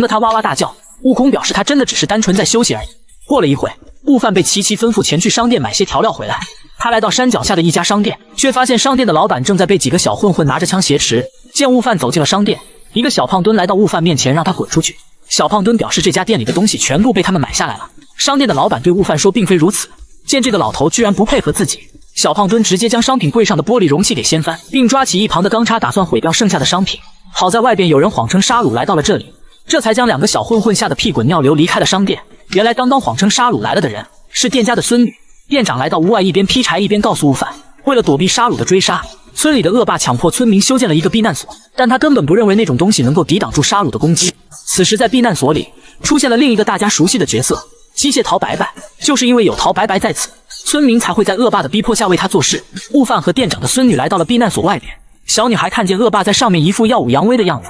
得他哇哇大叫。悟空表示他真的只是单纯在休息而已。过了一会，悟饭被琪琪吩咐前去商店买些调料回来。他来到山脚下的一家商店，却发现商店的老板正在被几个小混混拿着枪挟持。见悟饭走进了商店，一个小胖墩来到悟饭面前，让他滚出去。小胖墩表示这家店里的东西全部被他们买下来了。商店的老板对悟饭说并非如此。见这个老头居然不配合自己，小胖墩直接将商品柜上的玻璃容器给掀翻，并抓起一旁的钢叉打算毁掉剩下的商品。好在外边有人谎称沙鲁来到了这里，这才将两个小混混吓得屁滚尿流离开了商店。原来刚刚谎称沙鲁来了的人是店家的孙女。店长来到屋外，一边劈柴一边告诉悟饭，为了躲避沙鲁的追杀，村里的恶霸强迫村民修建了一个避难所，但他根本不认为那种东西能够抵挡住沙鲁的攻击。此时在避难所里出现了另一个大家熟悉的角色，机械陶白白。就是因为有陶白白在此，村民才会在恶霸的逼迫下为他做事。悟饭和店长的孙女来到了避难所外边，小女孩看见恶霸在上面一副耀武扬威的样子，